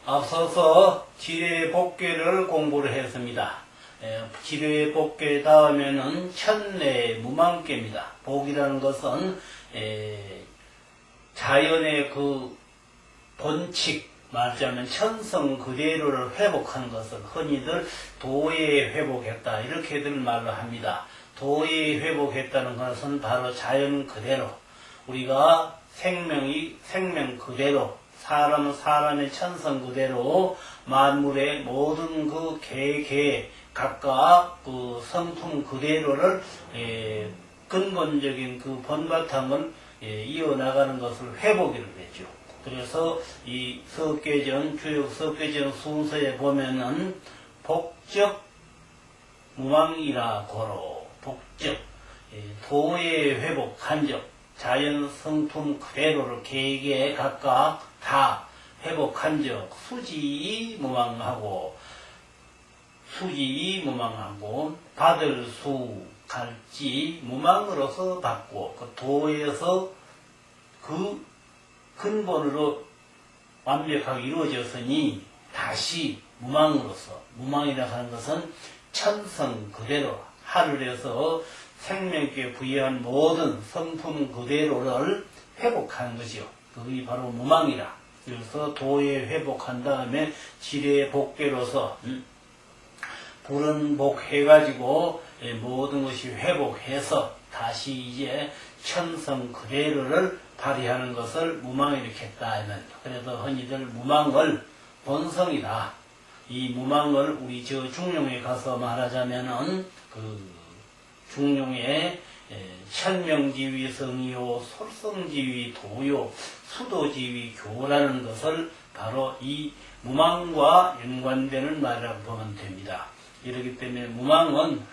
앞서서 지뢰 복괴를 공부를 했습니다. 지뢰 복괴 다음에는 천내 무망괴입니다. 복이라는 것은 자연의 그 본칙, 말하자면 천성 그대로를 회복하는 것을 흔히들 도에 회복했다 이렇게들 말로 합니다. 도에 회복했다는 것은 바로 자연 그대로, 우리가 생명 그대로, 사람은 사람의 천성 그대로 만물의 모든 그 개개 각각 그 성품 그대로를 근본적인 그 본바탕을 이어나가는 것을 회복이라고 했죠. 그래서 이 석계전, 주역 석계전 순서에 보면은 복적 무망이라 고로, 복적 도의 회복, 간적, 자연 성품 그대로를 개개에 각각 다 회복한 적, 수지 무망하고 받을 수 갈지 무망으로서 받고, 그 도에서 그 근본으로 완벽하게 이루어졌으니 다시 무망으로서, 무망이라고 하는 것은 천성 그대로 하늘에서 생명께 부여한 모든 성품 그대로를 회복하는 것이요. 그게 바로 무망이라. 그래서 도에 회복한 다음에 지뢰 복괴로서 불은 복해가지고 모든 것이 회복해서 다시 이제 천성 그대로를 발휘하는 것을 무망 이렇게 했다. 그래서 흔히들 무망을 본성이다. 이 무망을 우리 저 중룡에 가서 말하자면은 그 중룡의 천명지위 성이요, 솔성지위 도요, 수도지위 교라는 것을 바로 이 무망과 연관되는 말이라고 보면 됩니다. 이렇기 때문에 무망은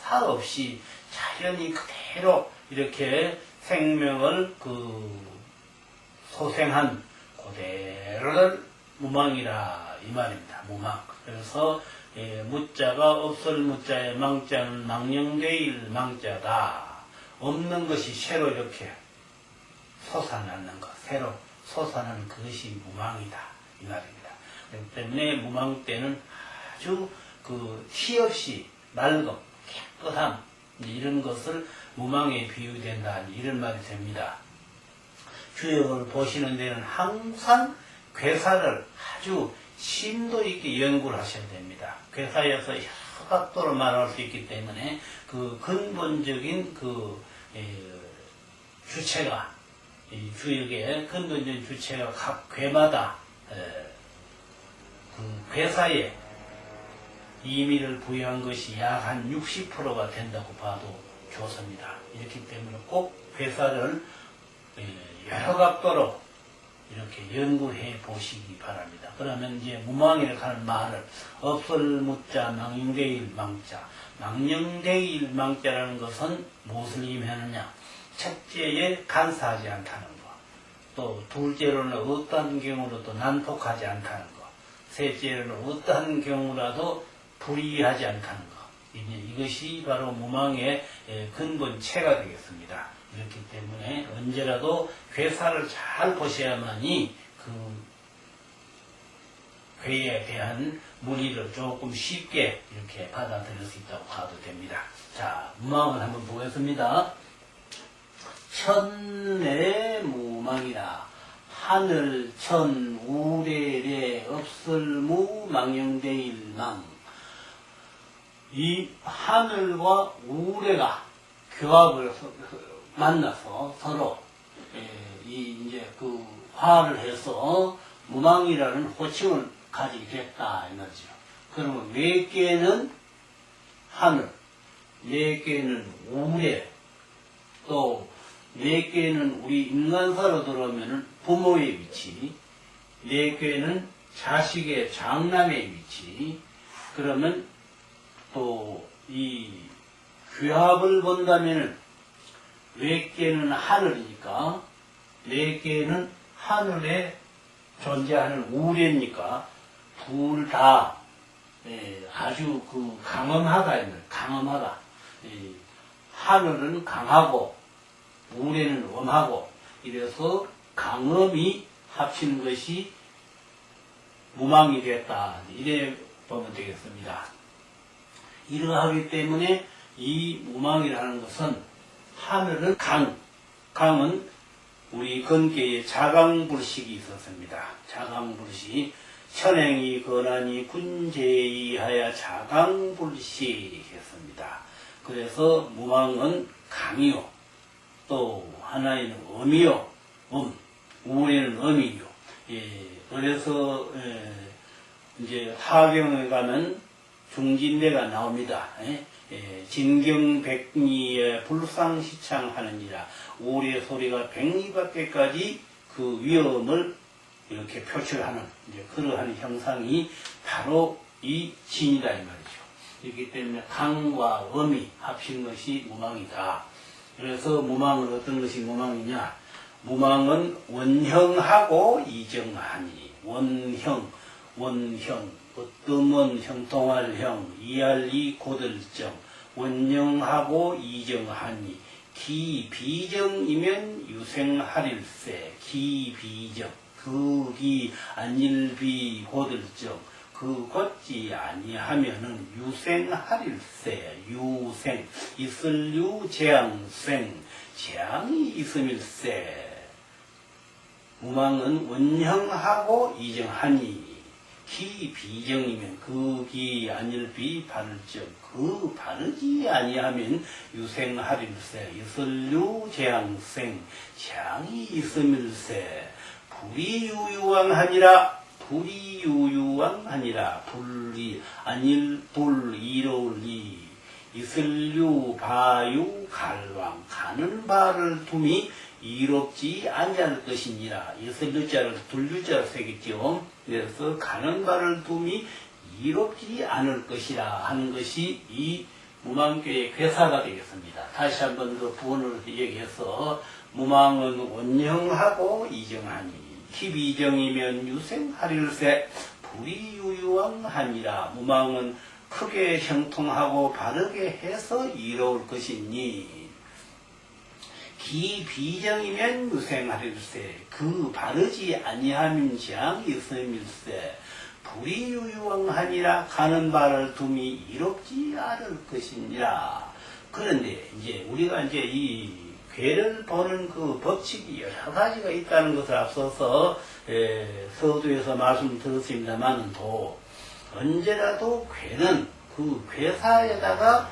사 없이 자연히 그대로 이렇게 생명을 소생한 그대로를 무망이라 이 말입니다. 무망. 그래서 무자가 없을 무자의 망자는 망령되일 망자다. 없는 것이 새로 이렇게 솟아나는 것, 새로 솟아나는 그것이 무망이다 이 말입니다. 그렇기 때문에 무망 때는 아주 티 없이 맑음, 깨끗함 이런 것을 무망에 비유된다 이런 말이 됩니다. 주역을 보시는 데는 항상 괴사를 아주 심도 있게 연구를 하셔야 됩니다. 괴사에서 여러 각도로 말할 수 있기 때문에 그 근본적인 주체가, 이 주역의 근본적인 주체가 각 괴마다 그 괴사에 의미를 부여한 것이 약 한 60%가 된다고 봐도 좋습니다. 이렇기 때문에 꼭 괴사를 여러 각도로 이렇게 연구해 보시기 바랍니다. 그러면 이제 무망이라고 하는 말을 없을 무자 망령되일 망자, 망령되일 망자라는 것은 무엇을 의미하느냐? 첫째에 간사하지 않다는 것, 또 둘째로는 어떠한 경우로도 난폭하지 않다는 것, 셋째로는 어떠한 경우라도 불이하지 않다는 것. 이것이 바로 무망의 근본체가 되겠습니다. 그렇기 때문에 언제라도 괴사를 잘 보셔야만이 그 괴에 대한 문의를 조금 쉽게 이렇게 받아들일 수 있다고 봐도 됩니다. 자, 무망을 한번 보겠습니다. 천내 무망이라 하늘 천 우레레 없을무 망령대일망. 이 하늘과 우레가 교합을 만나서 서로 이제 그 화를 해서 무망이라는 호칭을 가지게 됐다 이 말이죠. 그러면 네 개는 하늘, 네 개는 우레, 또 네 개는 우리 인간사로 들어오면은 부모의 위치, 네 개는 자식의 장남의 위치. 그러면 또 이 규합을 본다면은 네 개는 하늘이니까 네 개는 하늘에 존재하는 우레니까 둘 다 아주 강엄하다. 강엄하다. 하늘은 강하고 우레는 엄하고, 이래서 강엄이 합치는 것이 무망이 됐다. 이래 보면 되겠습니다. 이러하기 때문에 이 무망이라는 것은 하늘은 강은 우리 근계에 자강불식이 있었습니다. 자강불식 천행이 거나니 군제이하여 자강불식 했습니다. 그래서 무망은 강이요, 또 하나에는 음이요, 우에는 음이요. 그래서 이제 하경에 가면 중진대가 나옵니다. 진경백리에 불상시창하느니라. 우리의 소리가 백리밖에까지 그 위엄을 이렇게 표출하는 그러한 형상이 바로 이 진이다 이 말이죠. 그렇기 때문에 강과 음이 합친 것이 무망이다. 그래서 무망은 어떤 것이 무망이냐? 무망은 원형하고 이정하니. 원형, 어떤 형통할형, 이할리 고들정, 원형하고 이정하니. 기비정이면 유생하릴세. 기비정, 그기 안일비 고들정, 그 곧지 아니하면은 유생하릴세. 유생, 있을유 재앙생, 재앙이 있음일세. 무망은 원형하고 이정하니. 기비정이면 그기 아닐비 바를정, 그 바르지 아니하면 유생하릴세. 있을유 재앙생, 재앙이 있음일세. 불이유유왕하니라. 불이유유왕하니라. 불이 아닐 불 이로울리. 있을유 바유 갈왕, 가는 바를 둠이 이롭지 아니할 것이니라. 있을유자를 둘유자로 새겼죠. 그래서 가는 바를 둠이 이롭지 않을 것이라 하는 것이 이 무망교의 괴사가 되겠습니다. 다시 한번 그 부원을 얘기해서 무망은 원형하고 이정하니. 기비정이면 유생하릴세. 불이유유왕하니라. 무망은 크게 형통하고 바르게 해서 이로울 것이니. 기비정이면 유생하릴세. 그 바르지 아니하면 재앙이 있음일세. 불이유유왕하니라. 가는 바를 둠이 이롭지 않을 것이니라. 그런데 이제 우리가 이제 이 괴를 보는 그 법칙이 여러 가지가 있다는 것을 앞서서 서두에서 말씀드렸습니다만은 또 언제라도 괴는 그 괴사에다가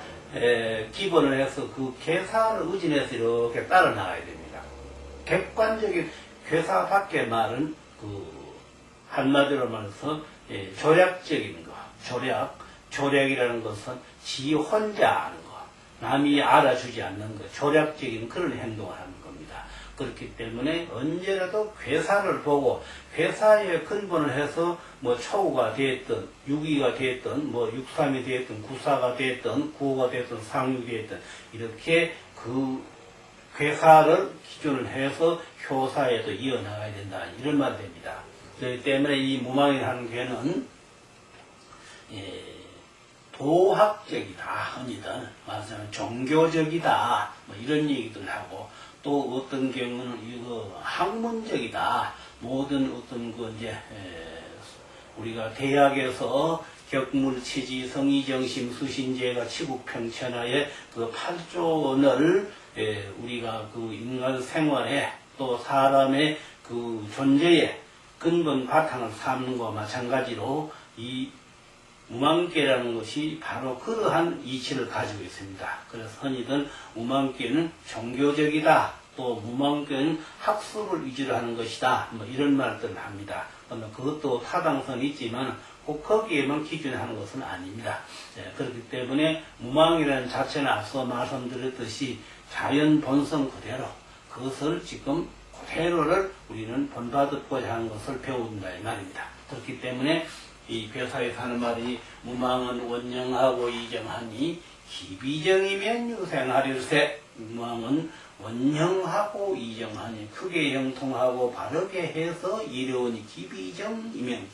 기본을 해서 그 괴사를 의진해서 이렇게 따라 나가야 됩니다. 객관적인 괴사 밖의 말은 그 한마디로 말해서 조략적인 거, 조략이라는 것은 지 혼자 아는 거, 남이 알아주지 않는 것, 조략적인 그런 행동을 하는 겁니다. 그렇기 때문에 언제라도 괴사를 보고 괴사의 근본을 해서 뭐 초우가 됐든 유기가 됐든 뭐 육삼이 됐든 구사가 됐든 구호가 됐든 상육이 됐든 이렇게 그 괴사를 기준을 해서 효사에도 이어나가야 된다 이런 말이 됩니다. 그렇기 때문에 이 무망이라는 괴는 도학적이다 흔히들 말하자면 종교적이다 뭐 이런 얘기들 하고 또 어떤 경우는 이거 학문적이다. 모든 어떤 그 이제 우리가 대학에서 격물치지 성의정심 수신제가 치국평천하의 그 8조원을 우리가 그 인간 생활에 또 사람의 그 존재에 근본 바탕을 삼는 것과 마찬가지로 이 무망계라는 것이 바로 그러한 이치를 가지고 있습니다. 그래서 흔히들 무망계는 종교적이다. 또 무망계는 학습을 위주로 하는 것이다. 뭐 이런 말들을 합니다. 그러면 그것도 타당성이 있지만 꼭 거기에만 기준하는 것은 아닙니다. 그렇기 때문에 무망이라는 자체는 앞서 말씀드렸듯이 자연 본성 그대로 그것을 지금 그대로를 우리는 본받고자 하는 것을 배운다 이 말입니다. 그렇기 때문에 이 괴사에서 하는 말이 무망은 원형하고 이정하니 기비정이면 유생하릴세. 무망은 원형하고 이정하니 크게 형통하고 바르게 해서 이르오니 기비정이면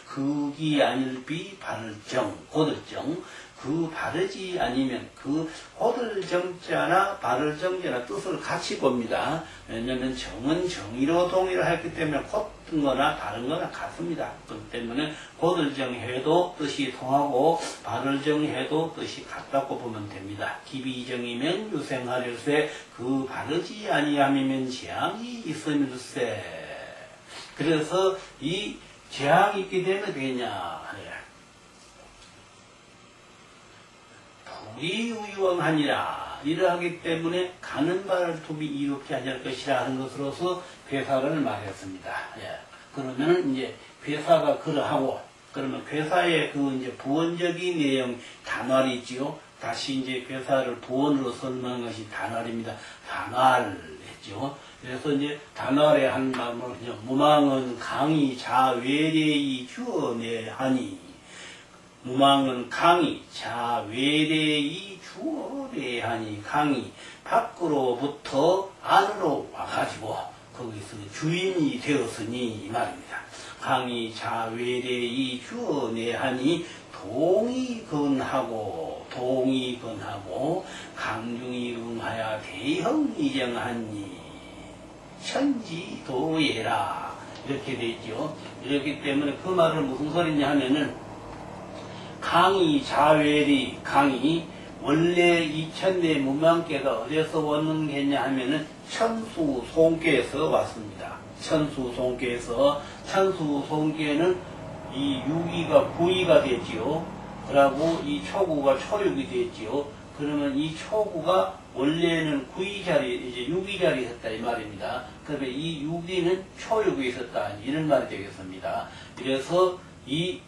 극이 아닐비 바를정 고들정 그 바르지 아니면 그 호들 정자나 바를 정자나 뜻을 같이 봅니다. 왜냐하면 정은 정의로 동의를 했기 때문에 곧든 거나 바른 거나 같습니다. 그렇기 때문에 호들 정해도 뜻이 통하고 바를 정해도 뜻이 같다고 보면 됩니다. 기비정이면 유생하려세 그 바르지 아니함이면 재앙이 있으면세. 그래서 이 재앙이 있게 되면 되겠냐. 불이유유왕하니라. 이러하기 때문에 가는 바를 톱이 이롭게 하지 않을 것이라 하는 것으로서 괴사를 말했습니다. 예. 그러면 이제 괴사가 그러하고, 그러면 괴사의 그 이제 부원적인 내용, 단활이 있지요. 다시 이제 괴사를 부원으로 설명한 것이 단활입니다. 단활 했죠. 그래서 이제 단활의 한 마음으로 그냥 무망은 강이 자외래이 주어내하니, 무망은 강이 자외래이 주어내하니, 강이 밖으로부터 안으로 와가지고 거기서 주인이 되었으니 이 말입니다. 강이 자외래이 주어내하니 동의건하고 강중이 응하여 대형이정하니 천지도예라. 이렇게 되죠. 이렇기 때문에 그 말은 무슨 소리냐 하면은 강이 자외리 강이 원래 이 천내 무망계가 어디서 왔는 게냐 하면은 천수송계에서 왔습니다. 천수송계에서 천수송계는 이 유기가 부의가 됐지요. 그리고 이 초구가 초육이 됐지요. 그러면 이 초구가 원래는 구이 자리, 이제 유기 자리에 있었다 이 말입니다. 그러면 이 유기는 초육에 있었다 이런 말이 되겠습니다. 그래서 이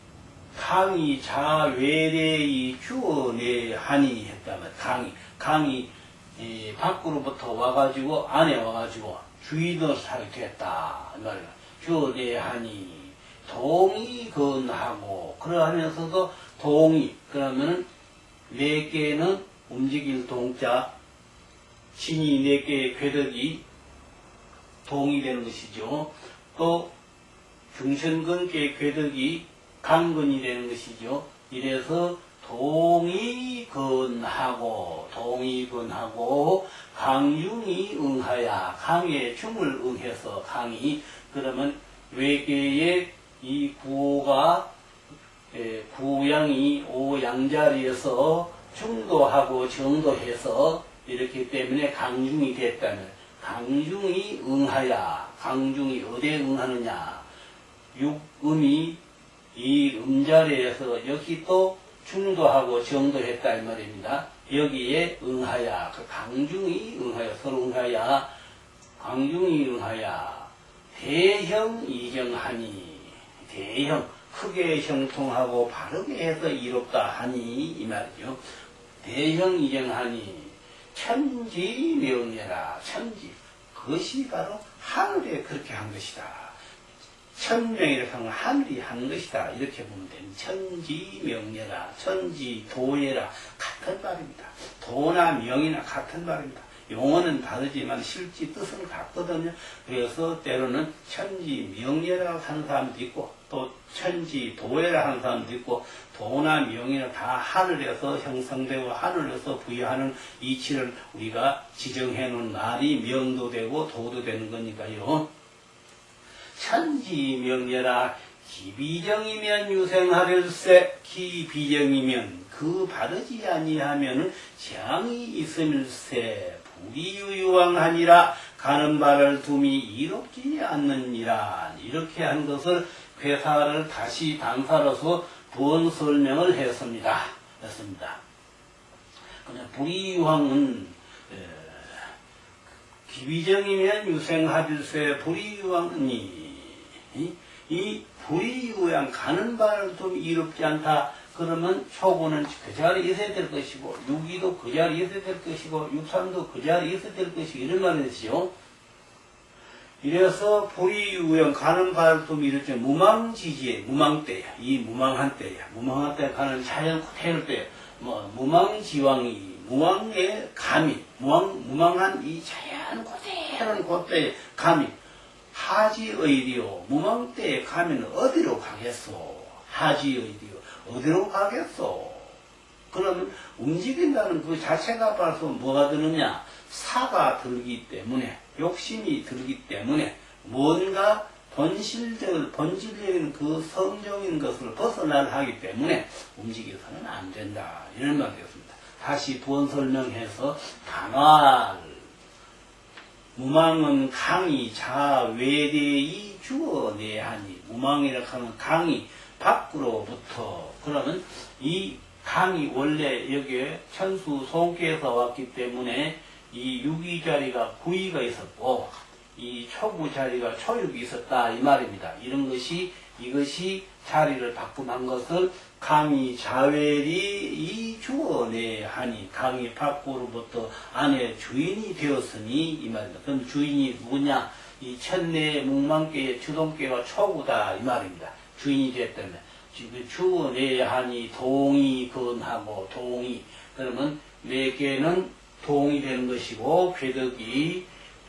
강이 자외래이 주어내하니 했다면 강이 밖으로부터 와가지고 안에 와가지고 주인으로 살게 됐다 이 말이에요. 주어내하니 동의건하고 그러하면서도 동의 그러면은 네 개는 움직일 동자 신이 네 개의 궤덕이 동의되는 것이죠. 또 중천근계의 궤덕이 강근이 되는 것이죠. 이래서 동의건하고 강중이 응하야 강의 중을 응해서 강이 그러면 외계의 이 구호가 구양이 오양자리에서 중도하고 정도해서 이렇기 때문에 강중이 됐다면 강중이 응하야 강중이 어디에 응하느냐 육음이 이 음자리에서 여기 또 중도하고 정도했다 이 말입니다. 여기에 응하야 그 강중이 응하야 서로 응하야 강중이 응하야 대형 이정하니 대형 크게 형통하고 바르게 해서 이롭다 하니 이 말이죠. 대형 이정하니 천지명예라 천지 그것이 바로 하늘에 그렇게 한 것이다. 천명이라고 하면 하늘이 한 것이다. 이렇게 보면 됩니다. 천지명예라 천지도예라 같은 말입니다. 도나 명이나 같은 말입니다. 용어는 다르지만 실제 뜻은 같거든요. 그래서 때로는 천지명예라고 하는 사람도 있고 또 천지도예라 하는 사람도 있고 도나 명이나 다 하늘에서 형성되고 하늘에서 부여하는 이치를 우리가 지정해 놓은 말이 명도 되고 도도 되는 거니까요. 천지명예라 기비정이면 유생하릴세 기비정이면 그 바르지 아니하면 재앙이 있음일세 불이유유왕하니라 가는 바를 둠이 이롭지 않느니라. 이렇게 한 것을 괴사를 다시 단사로서 부언 설명을 했습니다. 그냥 불이유왕은 기비정이면 유생하릴세 불이유왕이 이 불이유양 가는 바를 좀 이롭지 않다. 그러면 초구는 그 자리에 있어야 될 것이고 유기도 그 자리에 있어야 될 것이고 육삼도 그 자리에 있어야 될 것이고 이런 말이죠. 이래서 불이유양 가는 바를 좀 이롭지 무망지지에 무망때야. 이 무망한 때야. 무망한 때 가는 자연 그대로 때야. 무망지왕이 무왕의 감이 무망한 이 자연 그대로는 그때의 감이 하지의리요 무망때의 감이는 어디로 가겠소? 하지의리요 어디로 가겠소? 그러면 움직인다는 그 자체가 봐서 뭐가 드느냐? 사가 들기 때문에, 욕심이 들기 때문에 뭔가 본질적인 그 성적인 것을 벗어나야 하기 때문에 움직여서는 안 된다. 이런 말이 되었습니다. 다시 부원 설명해서 단활 무망은 강이 자외대이 주어내하니, 무망이라고 하는 강이 밖으로부터, 그러면 이 강이 원래 여기에 천수 송께에서 왔기 때문에 이 유기 자리가 구이가 있었고 이 초구 자리가 초육이 있었다 이 말입니다. 이것이 자리를 바꿈한 것을 강이 자외리 주어내하니, 강이 밖으로부터 안에 주인이 되었으니 이 말입니다. 그럼 주인이 누구냐? 이 천내 묵망계의 주동계가 초구다 이 말입니다. 주인이 됐다면 주어내하니 동이 건하고, 동이 그러면 외계는 동이 되는 것이고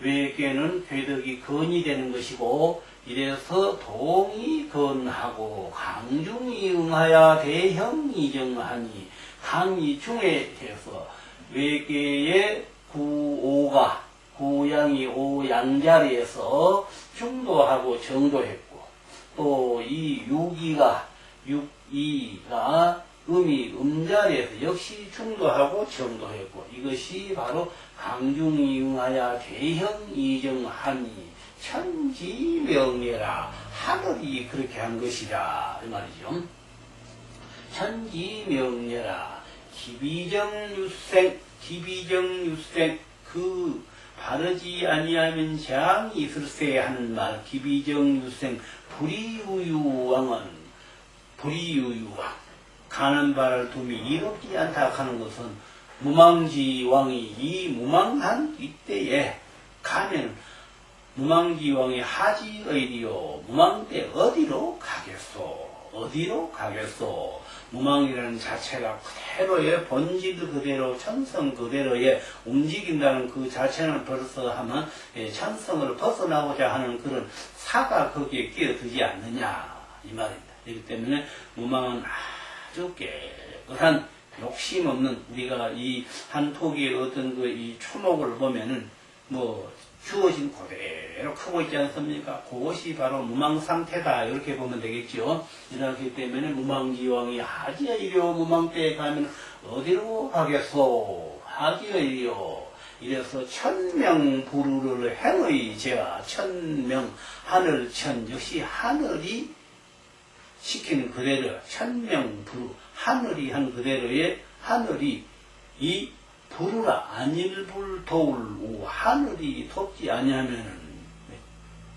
외계는 괴덕이 건이 되는 것이고, 이래서 동이 건하고 강중이 응하여 대형이 정하니, 강이 중에 대해서 외계의 구오가 구양이 오양자리에서 중도하고 정도했고, 또 이 육이가 음이 음자리에서 역시 중도하고 정도했고, 이것이 바로 강중이 응하여 대형이정하니 천지명례라, 하늘이 그렇게 한 것이라 이 말이죠. 천지명례라 기비정유생 그 바르지 아니하면 재앙이 있을세 하는 말. 기비정유생 불이유유왕은 불이유유왕 가는 바를 둠이 이롭지 않다 하는 것은 무망지왕이 이 무망한 이때에 가면 무망지왕이 하지의리요 무망때 어디로 가겠소. 무망이라는 자체가 그대로의 본질 그대로 천성 그대로의 움직인다는 그 자체는 벌써 하면 천성을 벗어나고자 하는 그런 사가 거기에 끼어들지 않느냐 이 말입니다. 그렇기 때문에 무망은 아주 깨끗한 욕심 없는, 우리가 이 한 토기의 어떤 이 추목을 보면은 주어진 그대로 크고 있지 않습니까? 그것이 바로 무망 상태다 이렇게 보면 되겠죠. 이렇기 때문에 무망지왕이 하지의리요 무망때에 가면 어디로 가겠소? 하지의리요. 이래서 천명부루를 행의 제와 천명 하늘천, 역시 하늘이 시키는 그대로 천명부루, 하늘이 한 그대로의 하늘이 이 부르라 안일불도울 오, 하늘이 덥지 아니하면은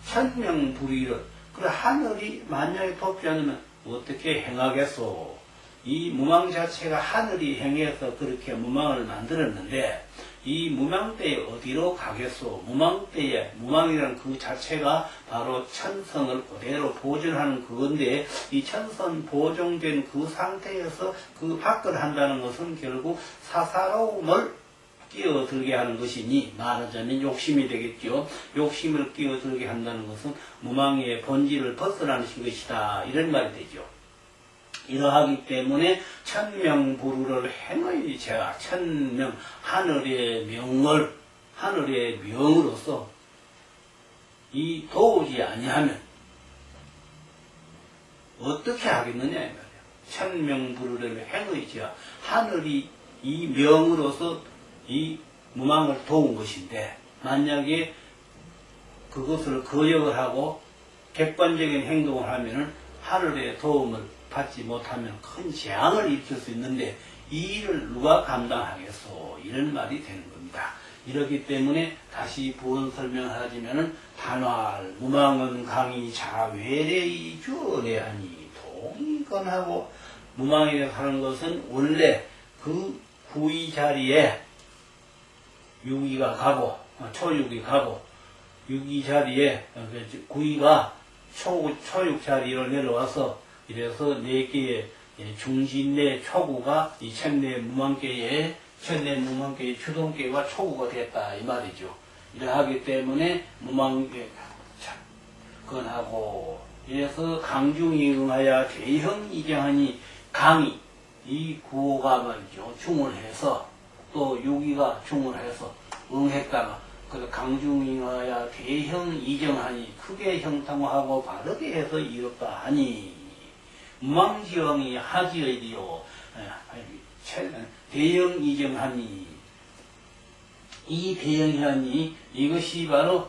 천명부리를, 그래 하늘이 만약에 덥지 않으면 어떻게 행하겠소? 이 무망 자체가 하늘이 행해서 그렇게 무망을 만들었는데 이 무망때에 어디로 가겠소? 무망때에, 무망이라는 그 자체가 바로 천성을 그대로 보존하는 그건데, 이 천성 보존된 그 상태에서 그 밖을 한다는 것은 결국 사사로움을 끼어들게 하는 것이니, 말하자면 욕심이 되겠죠. 욕심을 끼어들게 한다는 것은 무망의 본질을 벗어나는 것이다 이런 말이 되죠. 이러하기 때문에 천명부루를 행의 제가 천명 하늘의 명으로서 이 도우지 아니하면 어떻게 하겠느냐 이 말이에요. 천명부루를 행의 제가 하늘이 이 명으로서 이 무망을 도운 것인데, 만약에 그것을 거역을 하고 객관적인 행동을 하면은 하늘의 도움을 받지 못하면 큰 재앙을 일으킬 수 있는데 이 일을 누가 감당하겠소? 이런 말이 되는 겁니다. 이렇기 때문에 다시 부원 설명하자면은 단활 무망은 강이 자외래이 주어내하니, 동의건하고 무망이라고 하는 것은 원래 그 구이 자리에 유기가 가고 초육이 가고, 유기 자리에 구이가 초육 자리로 내려와서, 이래서 네 개의 중진내 초구가 이 천내 무망계의 주동계와 초구가 됐다 이 말이죠. 이러하기 때문에 무망계 건하고, 이래서 강중이 응하여 대형이정하니, 강이 이 구호가 말이죠. 중을 해서 또 유기가 중을 해서 응했다가 그 강중잉하야 대형 이정하니 크게 형통하고 바르게 해서 이롭다 하니 무망지왕이 하지의리요 대형 이정하니 이 대형하니 이것이 바로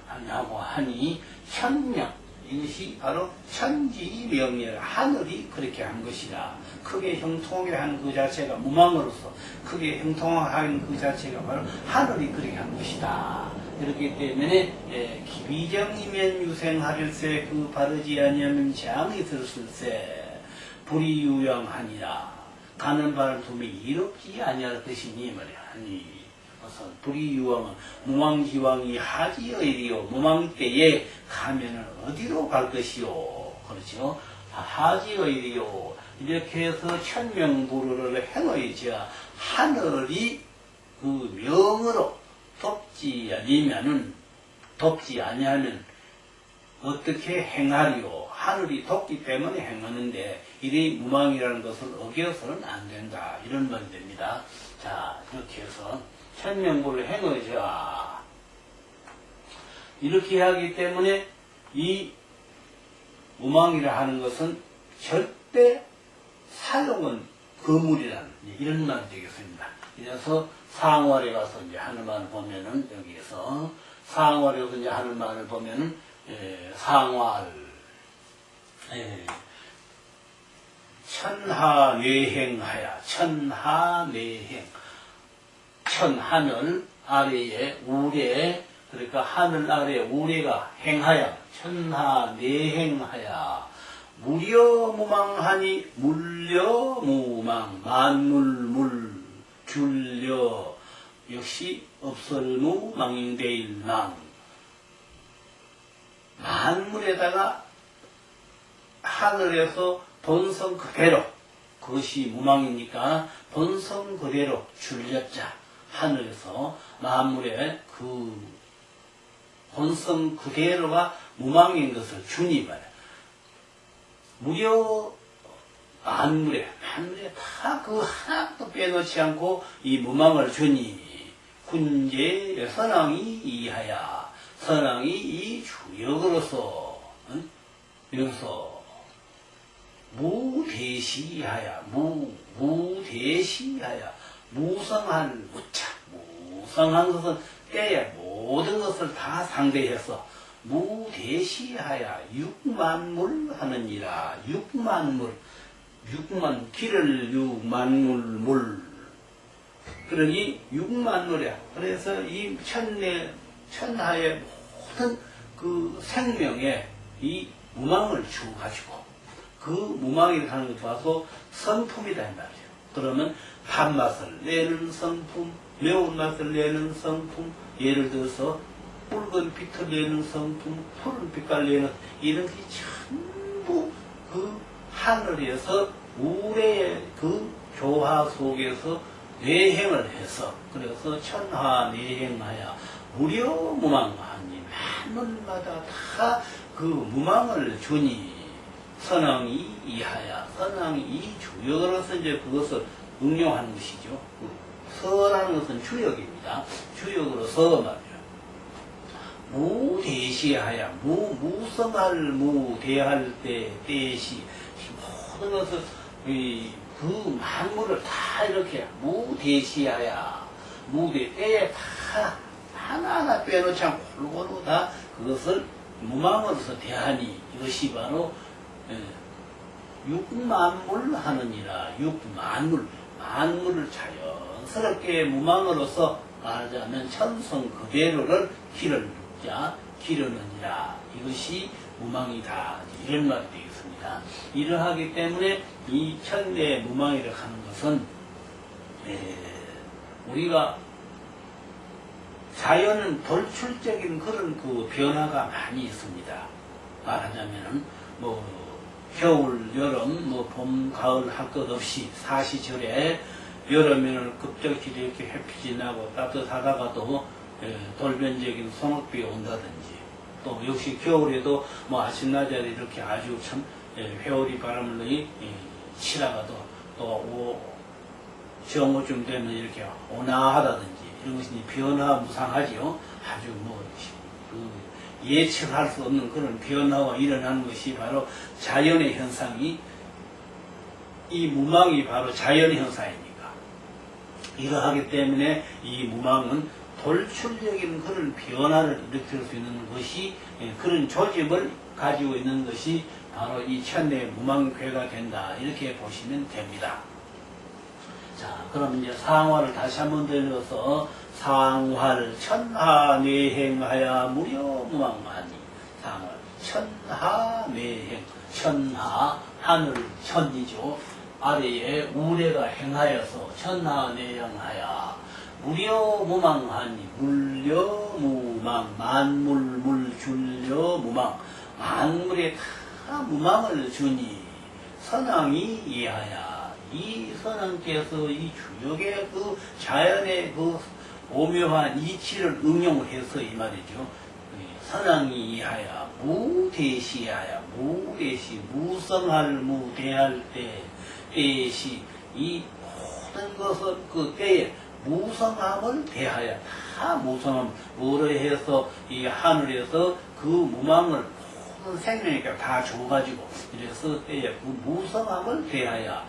하냐고 하니 천명 이것이 바로 천지명이라 하늘이 그렇게 한 것이라 크게 형통하게 한 그 자체가 무망으로서 크게 형통하게 한 그 자체가 바로 하늘이 그렇게 한 것이다. 그렇기 때문에 기비정이면 유생하릴세 그 바르지 아니하면 재앙이 있을세 불이유양하니라 가는 바를 두면 이롭지 아니할 것이니 말이야. 아니 불이유왕은 무망지왕이 하지의리요 무망 때에 가면은 어디로 갈 것이요 그렇죠. 하지의리요 이렇게 해서 천명부르를 행의지야 하늘이 그 명으로 돕지 아니하면 어떻게 행하리요 하늘이 돕기 때문에 행하는데 이리 무망이라는 것을 어겨서는 안 된다 이런 말이 됩니다. 자 이렇게 해서 천명부를 행의자 이렇게 하기 때문에 이 무망이라 하는 것은 절대 사용은 거물이라는 이런 말이 되겠습니다. 그래서 상월에 가서 이제 하는 말을 보면은 여기에서 상월에 가서 이제 하는 말을 보면은 상월 천하내행하야 천하내행 천하늘 아래에 우레 그러니까 하늘 아래 우레가 행하야 천하내행하야 무려무망하니 물려무망 만물물 줄려 역시 없설무 망인대일망 만물에다가 하늘에서 본성 그대로 그것이 무망이니까 본성 그대로 줄렸자 하늘에서 만물에 그 본성 그대로가 무망인 것을 주니 말이야. 무려 만물에 다 그 하나도 빼놓지 않고 이 무망을 주니 군제 선왕이 이하야 선왕이 이 주역으로서 여기서 무대시하야 무대시하야 무성한 무성한 것은 때에 모든 것을 다 상대해서 무대시하야 육만물 하느니라 육만물 길을 육만물 그러니 육만물이야. 그래서 이 천하의 모든 그 생명에 이 무망을 주가지고 그 무망이 하는 것 봐서 성품이다 이 말이에요. 그러면 단맛을 내는 성품, 매운맛을 내는 성품, 예를 들어서 붉은 빛을 내는 성품, 푸른 빛깔 내는 이런 게 전부 그 하늘에서 우레의 그 교화 속에서 내행을 해서 그래서 천하내행하야 무려무망하니 만물마다 다 그 무망을 주니 선왕이 이하야 선왕이 이 주역으로서 이제 그것을 응용하는 것이죠. 서라는 것은 주역입니다. 주역으로서 말이야. 무대시하야 무성할 무대할 때 대시 모든 것을 그 만물을 다 이렇게 무대시하야 무대 때에 다 하나하나 빼놓지 않고 골고루 다 그것을 무망으로서 대하니 이것이 바로 육만물 하느니라 만물을 자연스럽게 무망으로서 말하자면 천성 그대로를 기르느니라 이것이 무망이다 이런 말이 되겠습니다. 이러하기 때문에 이 천대 무망이라 하는 것은 우리가 자연은 돌출적인 그런 그 변화가 많이 있습니다. 말하자면은 겨울, 여름, 봄, 가을 할 것 없이 사시절에 여름에는 급격히 이렇게 햇빛이 나고 따뜻하다가도 돌변적인 소낙비가 온다든지 또 역시 겨울에도 아침 낮에 이렇게 아주 참 회오리 바람을 치다가도 또 정오쯤 되면 이렇게 온화하다든지 이런 것이 변화무상하지요. 아주 예측할 수 없는 그런 변화가 일어나는 것이 바로 자연의 현상이, 이 무망이 바로 자연의 현상이니까. 이러하기 때문에 이 무망은 돌출적인 그런 변화를 일으킬 수 있는 것이, 그런 조짐을 가지고 있는 것이 바로 이 천내 무망괴가 된다, 이렇게 보시면 됩니다. 자, 그럼 이제 상화를 다시 한번 들려서, 상화를 천하내행하야 무려 무망하니. 상화 천하내행, 천하 하늘 천이죠. 아래에 우레가 행하여서 천하내행하야 무려 무망하니. 물려무망, 만물물 줄려 무망, 만물에 다 무망을 주니 선왕이 이하야. 이 선왕께서 이 주역의 그 자연의 그 오묘한 이치를 응용을 해서 이 말이죠. 선왕이 이하야 무대시하야, 무대시, 무성할 무대할 때, 때시, 이 모든 것은 그 때에 무성함을 대하여, 다 무성함, 뭐로 해서 이 하늘에서 그 무망을 모든 생명이니까 다 줘가지고, 이래서 때에 그 무성함을 대하여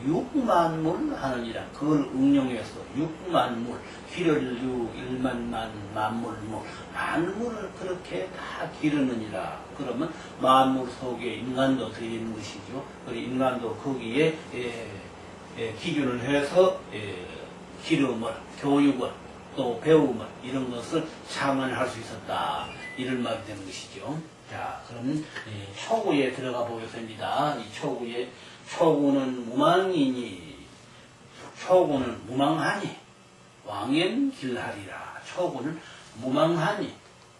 육만물 하느니라. 그걸 응용해서 육만물, 기를유 일만만 만물물, 만물을 그렇게 다 기르느니라. 그러면 만물 속에 인간도 들어있는 것이죠. 인간도 거기에 기준을 해서 기름을, 교육을, 또 배움을, 이런 것을 창안할 수 있었다, 이런 말이 되는 것이죠. 자, 그럼 초구에 들어가 보겠습니다. 이 초구에, 초구는 무망이니, 초구는 무망하니 왕연길하리라. 초구는 무망하니.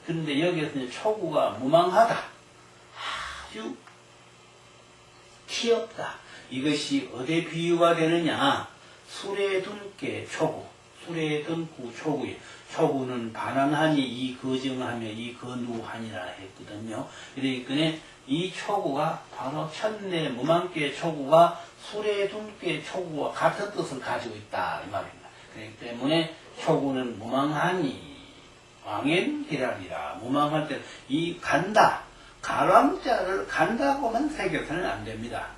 그런데 여기에서 이제 초구가 무망하다, 아주 귀엽다, 이것이 어디에 비유가 되느냐. 술에 둔께 초구, 술에 둔구 초구에, 초구는 반항하니 이 거정하며 이 거누하니라 했거든요. 그러니까 이 초구가 바로 천내 무망께 초구가 술에 둔께 초구와 같은 뜻을 가지고 있다, 이 말입니다. 그렇기 때문에 초구는 무망하니 왕연기라리라. 무망할 때 이 간다, 가랑자를 간다고만 새겨서는 안 됩니다.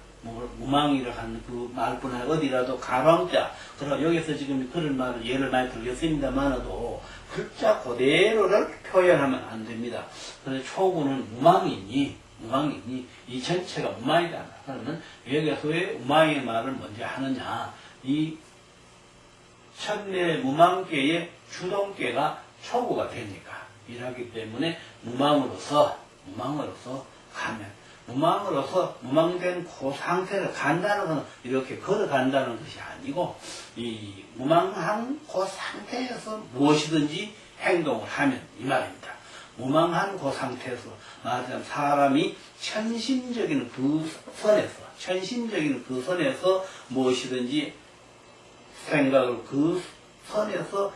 무망이라 하는 그 말뿐 아니라 어디라도 가랑자, 그럼 여기서 지금 그런 말을 예를 많이 들렸습니다만도 글자 그대로를 표현하면 안 됩니다. 그래서 초구는 무망이니 이 전체가 무망이다. 그러면 여기서 왜 무망의 말을 먼저 하느냐. 이 천내 무망계의 주동계가 초구가 되니까. 이러기 때문에 무망으로서 가면, 무망으로서 무망된 그 상태를 간다는 것은 이렇게 걸어간다는 것이 아니고, 이 무망한 그 상태에서 무엇이든지 행동을 하면, 이 말입니다. 무망한 그 상태에서 말하자면 사람이 천심적인 그 선에서 무엇이든지 생각을 그 선에서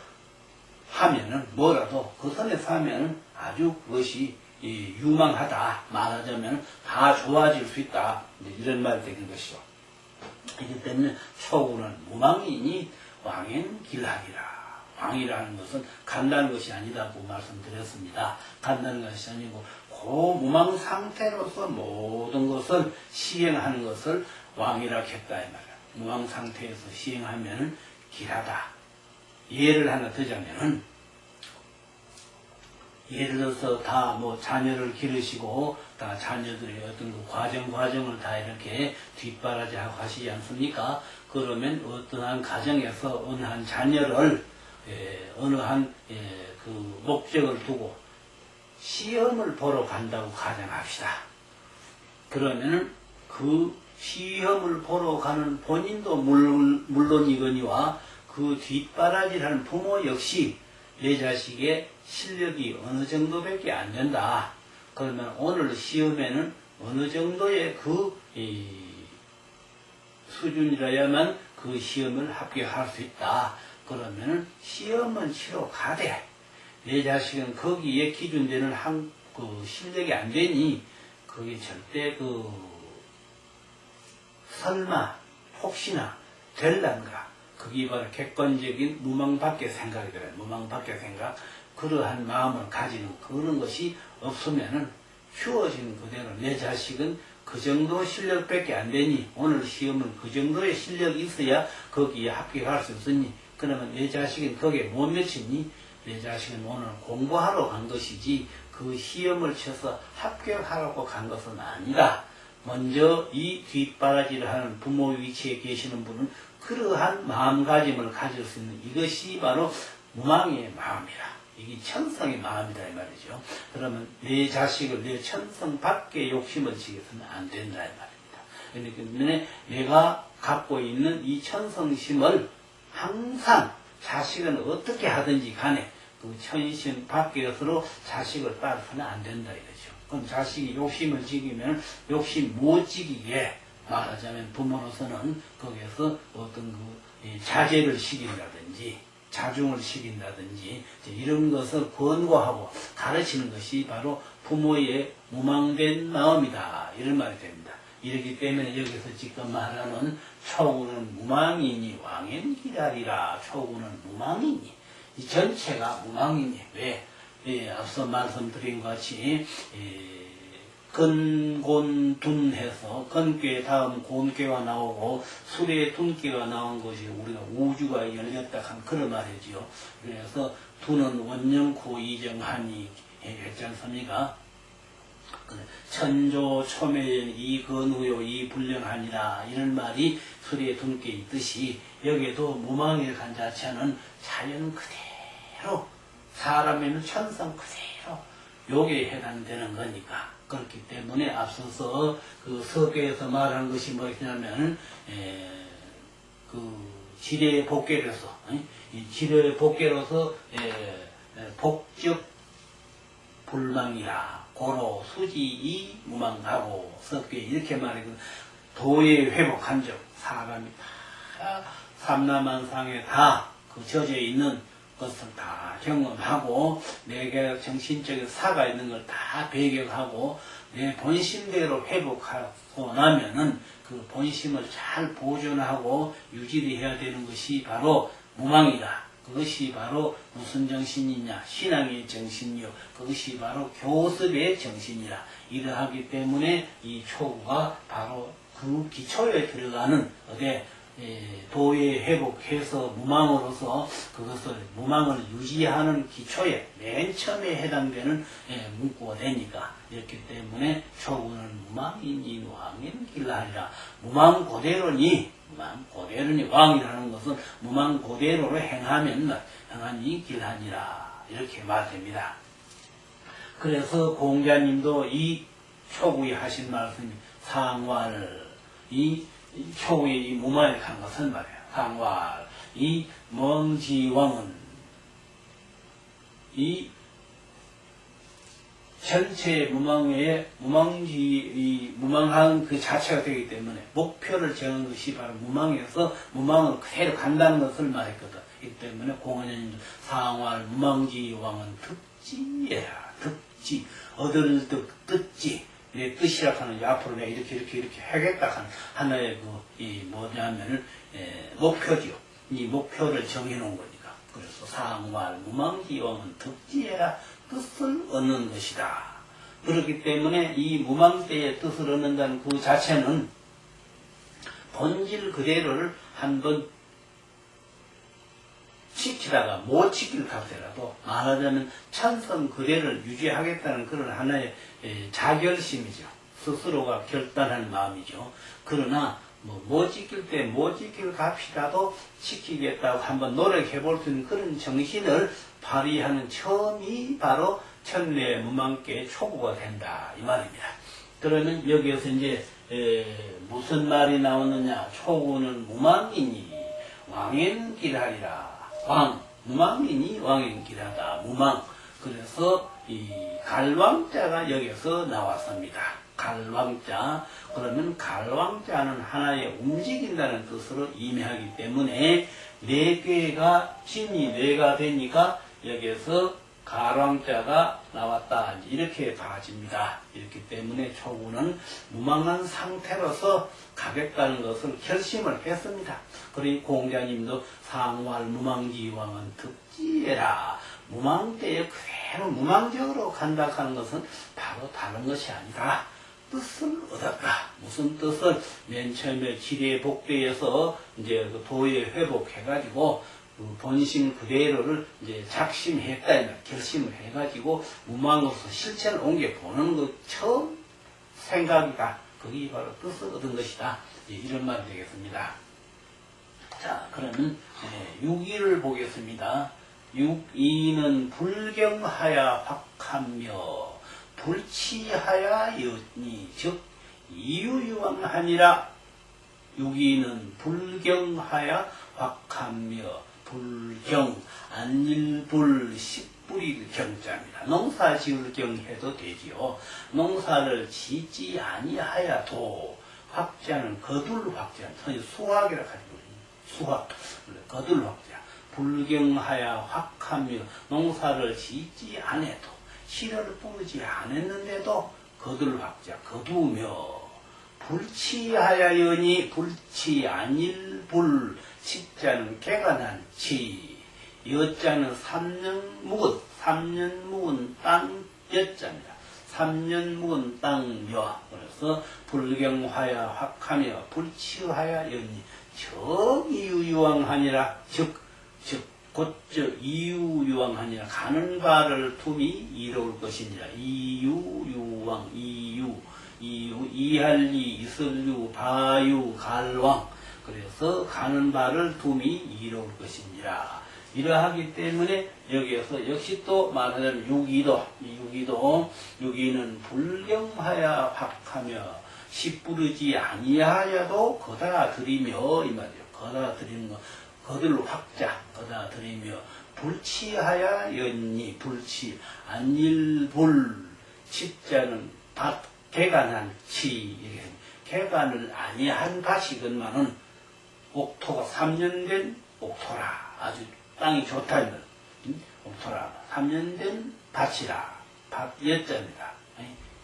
하면은, 뭐라도 그 선에서 하면은 아주 그것이 유망하다, 말하자면 다 좋아질 수 있다, 이런 말이 되는 것이죠. 이기 때문에 초구는 무망이니 왕연길하리라. 왕이라는 것은 간다는 것이 아니다고 말씀드렸습니다. 간다는 것이 아니고 그 무망 상태로서 모든 것을 시행하는 것을 왕이라 했다, 이 말이야. 무망 상태에서 시행하면 길하다. 예를 하나 들자면은, 예를 들어서 다 자녀를 기르시고 다 자녀들의 어떤 그 과정을 다 이렇게 뒷바라지하고 하시지 않습니까? 그러면 어떠한 가정에서 어느 한 자녀를 어느 한 그 목적을 두고 시험을 보러 간다고 가정합시다. 그러면은 그 시험을 보러 가는 본인도 물론이거니와 그 뒷바라지를 하는 부모 역시 내 자식의 실력이 어느 정도밖에 안 된다. 그러면 오늘 시험에는 어느 정도의 그 수준이라야만 그 시험을 합격할 수 있다. 그러면 시험은 치러 가되 내 자식은 거기에 기준되는 그 실력이 안 되니 그게 절대 그 설마 혹시나 될란가? 그게 바로 객관적인 무망밖의 생각이 들어요. 무망밖의 생각. 그러한 마음을 가지는 그런 것이 없으면은 쉬워진 그대로 내 자식은 그 정도 실력밖에 안 되니 오늘 시험은 그 정도의 실력이 있어야 거기에 합격할 수 있으니 그러면 내 자식은 거기에 못 미치니 내 자식은 오늘 공부하러 간 것이지 그 시험을 쳐서 합격하라고 간 것은 아니다. 먼저 이 뒷바라지를 하는 부모 위치에 계시는 분은 그러한 마음가짐을 가질 수 있는 이것이 바로 무망의 마음이라. 이게 천성의 마음이다 이 말이죠. 그러면 내 자식을 내 천성 밖에 욕심을 지게서는 안 된다 이 말입니다. 그렇기 때문에 내가 갖고 있는 이 천성심을 항상 자식은 어떻게 하든지 간에 그 천심 밖에서로 자식을 따라서는 안 된다 이거죠. 그럼 자식이 욕심을 지기면 욕심 못 지기게 말하자면 부모로서는 거기에서 어떤 그 자제를 시킨다든지 자중을 시킨다든지 이런 것을 권고하고 가르치는 것이 바로 부모의 무망된 마음이다 이런 말이 됩니다. 이렇기 때문에 여기서 지금 말하는 초구는 무망이니 왕행기다리라. 초구는 무망이니 이 전체가 무망이니 왜? 앞서 말씀드린 것 같이 근곤둔 해서 근괴 다음 곤괴가 나오고 수레 둔괴가 나온 것이 우리가 우주가 열렸다 한 그런 말이지요. 그래서 두는 원령쿠 이정하니 했지 않습니까? 천조 초매연 이건우요 이불령하니라 이런 말이 수레 둔괴 있듯이 여기에도 무망의 간 자체는 자연 그대로 사람에는 천성 그대로 요게 해당되는 거니까 그렇기 때문에 앞서서 그 서계에서 말한 것이 뭐냐면 그 지뢰 복계로서 이 지뢰 복계로서 복적 불망이라 고로 수지이 무망하고 석계 이렇게 말하고 도의 회복한 적 사람이 다 삼라만상에 다 그 젖어 있는 것을 다 경험하고 내게 정신적인 사가 있는 걸 다 배격하고 내 본심대로 회복하고 나면은 그 본심을 잘 보존하고 유지를 해야 되는 것이 바로 무망이다. 그것이 바로 무슨 정신이냐? 신앙의 정신이요. 그것이 바로 교습의 정신이라. 이러하기 때문에 이 초구가 바로 그 기초에 들어가는 도에 회복해서 무망으로서 그것을 무망을 유지하는 기초에 맨 처음에 해당되는 문구가 되니까 이렇기 때문에 초구는 무망이니 왕인길하리라. 무망 그대로니 왕이라는 것은 무망 그대로로 행하니 길하니라 이렇게 말됩니다. 그래서 공자님도 이 초구에 하신 말씀이 상활 이 초구의 이 무망에 간 것은 말이에요. 상활 이 멍지왕은 이 전체 무망한 그 자체가 되기 때문에 목표를 정한 것이 바로 무망에서 무망을 그대로 간다는 것을 말했거든. 이 때문에 공헌자님도 상활 무망지왕은 득지예라. 득지 얻을 득 뜻지 내 뜻이라 하는 앞으로 내가 이렇게 하겠다 하는 하나의 뭐냐면은 목표지요. 이 목표를 정해놓은 거니까. 그래서 상활 무망지왕은 득지해라. 뜻을 얻는 것이다. 그렇기 때문에 이 무망대의 뜻을 얻는다는 그 자체는 본질 그대로를 한번 지키다가 못 지킬 값이라도 말하자면 천성 그대로를 유지하겠다는 그런 하나의 자결심이죠. 스스로가 결단한 마음이죠. 그러나 못 지킬 때 못 지킬 값이라도 지키겠다고 한번 노력해 볼 수 있는 그런 정신을 발휘하는 처음이 바로 천내 무망계의 초구가 된다 이 말입니다. 그러면 여기에서 이제 무슨 말이 나오느냐? 초구는 무망이니 왕행길하리라. 무망이니 왕행길하다. 무망. 그래서 이 갈왕자가 여기서 나왔습니다. 갈왕자. 그러면 갈왕자는 하나의 움직인다는 뜻으로 의미하기 때문에 네 개가 진이 뇌가 되니까 여기에서 가랑자가 나왔다. 이렇게 봐집니다. 이렇기 때문에 초구는 무망한 상태로서 가겠다는 것을 결심을 했습니다. 그리고 공자님도 상활 무망지왕은 득지해라. 무망때에 그대로 무망적으로 간다 하는 것은 바로 다른 것이 아니다. 뜻을 얻었다. 무슨 뜻을? 맨 처음에 지례복대에서 이제 그 도에 회복해가지고 그 본심 그대로를 이제 작심했다, 결심을 해가지고 무망으로서 실천을 옮겨보는 그 처음 생각이다. 그게 바로 뜻을 얻은 것이다. 이런 말이 되겠습니다. 자, 그러면 6위를 보겠습니다. 6위는 불경하야 확하며 불치하야 여니, 즉 이유유왕하니라. 6위는 불경하야 확하며, 불경, 안일불, 십불이 경자입니다. 농사 지을 경해도 되지요. 농사를 짓지 아니하야도, 확자는 거둘 확자, 수확이라 가지고 수확, 거둘 확자. 불경하야 확하며, 농사를 짓지 않아도, 씨를 뿌리지 않았는데도 거둘 확자, 거두며, 불치하야여니, 불치 아닐불, 치자는 개가 난 치, 여자는 3년 묵은 땅 여자입니다. 3년 묵은 땅 여. 그래서 불경하야 확하며 불치하야 여니, 정이유유왕하니라. 즉 이유유왕하니라. 가는 바를 둠이 이로울 것이니라. 이유유왕, 이할리, 이설류, 바유, 갈왕. 그래서 가는 바를 둠이 이로울 것이니라. 이러하기 때문에 여기에서 역시 또 말하자면 6위는 불경하야 확하며 시뿌르지 아니하여도 거다 들이며, 이 말이에요. 거다 들이는 거, 거들 확자, 거다 들이며, 불치하야 연니, 불치, 안일불, 치자는 밭, 개간한 치, 개간을 아니한 밭이건만은 옥토가 3년 된 옥토라. 아주 땅이 좋다. 옥토라. 3년 된 밭이라. 밭 여자입니다.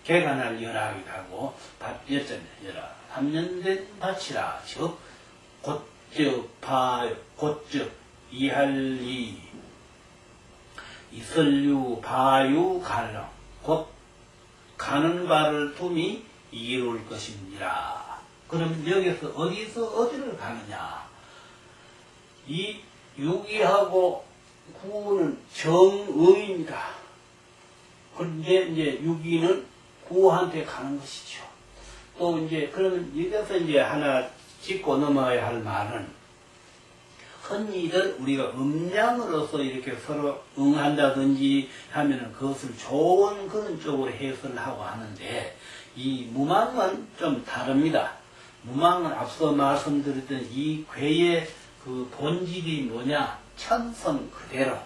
개간할 여라기도 하고, 밭 여자입니다. 여라. 3년 된 밭이라. 즉, 곧즉, 이할리, 이설류, 바유, 갈랑. 곧, 가는 바를 둠이 이로울 것입니다. 그럼 여기서 어디를 가느냐? 이 6위하고 9위는 정의입니다. 그런데 이제 6위는 9한테 가는 것이죠. 또 이제 그러면 여기서 이제 하나 짚고 넘어야 할 말은, 흔히들 우리가 음양으로서 이렇게 서로 응한다든지 하면은 그것을 좋은 그런 쪽으로 해석을 하고 하는데, 이 무망은 좀 다릅니다. 무망은 앞서 말씀드렸던 이 괴의 그 본질이 뭐냐? 천성 그대로.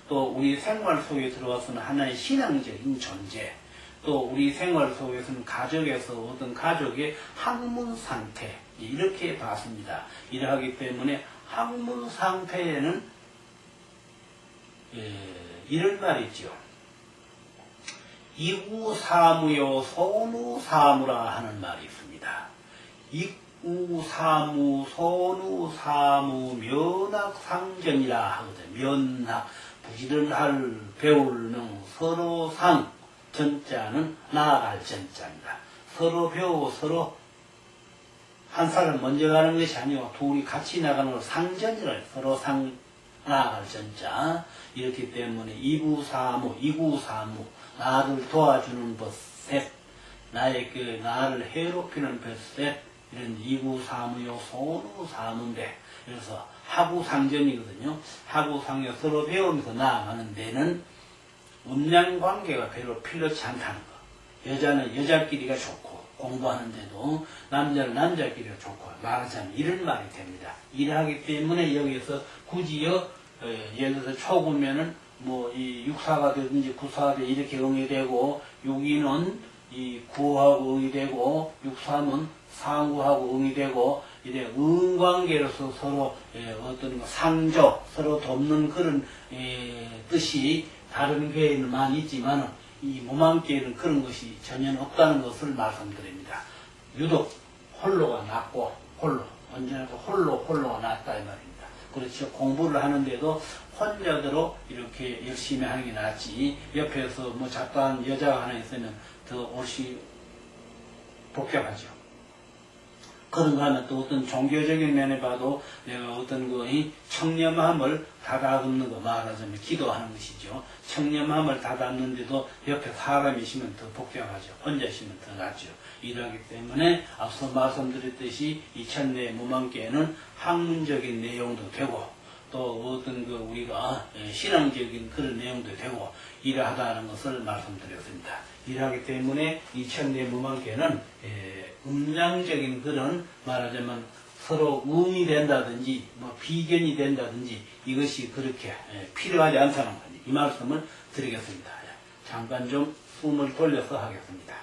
또 우리 생활 속에 들어와서는 하나의 신앙적인 존재. 또 우리 생활 속에서는 가족에서 어떤 가족의 학문 상태. 이렇게 봤습니다. 이러하기 때문에 학문 상태에는 이런 말이 있죠. 이구사무요 소누사무라 하는 말이 있습니다. 이구사무 소누사무 면학상전이라 하거든. 면학, 부지런할, 배울는 서로상, 전자는 나아갈 전자입니다. 서로 배우고 서로 한 사람 먼저 가는 것이 아니고 둘이 같이 나가는 걸 상전이라, 서로 나아갈 전자. 이렇기 때문에 이구사무, 나를 도와주는 법 셋, 나에게 나를 해롭히는 법 셋, 이런 이구사무요 소누사무인데, 그래서 하구상전이거든요. 하구상에 서로 배우면서 나아가는 데는 음양관계가 별로 필요치 않다는 거. 여자는 여자끼리가 좋고 공부하는데도 남자는 남자끼리가 좋고, 말하자면 이런 말이 됩니다. 이러하기 때문에 여기서 굳이요, 예를 들어서 초구면은 이 육사가 되든지 구사가 되든지 이렇게 응이되고, 6위는 이 구하고 응이되고, 6사는 상구하고 응이되고, 이래 은관계로서 서로 어떤 상조, 서로 돕는 그런 뜻이 다른 교회는 많이 있지만 이 무망교회는 그런 것이 전혀 없다는 것을 말씀드립니다. 유독 홀로가 낫고 언제나 홀로가 낫다 이 말입니다. 그렇죠. 공부를 하는데도 혼자대로 이렇게 열심히 하는 게 낫지 옆에서 뭐 잡다한 여자가 하나 있으면 더 옷이 복잡하죠. 그런가 하면 또 어떤 종교적인 면에 봐도 내가 어떤 이 청렴함을 다다듬는 거 말하자면 기도하는 것이죠. 청렴함을 다다듬는데도 옆에 사람이 있으면 더 복잡하죠. 혼자 있으면 더 낫죠. 이러기 때문에 앞서 말씀드렸듯이 이 천내 무망교회는 학문적인 내용도 되고 또 어떤 우리가 신앙적인 그런 내용도 되고 이러하다는 것을 말씀드렸습니다. 이러하기 때문에 이 천내 무망교회는 음양적인 그런 말하자면 서로 음이 된다든지 뭐 비견이 된다든지 이것이 그렇게 필요하지 않다는 거니 이 말씀을 드리겠습니다. 잠깐 좀 숨을 돌려서 하겠습니다.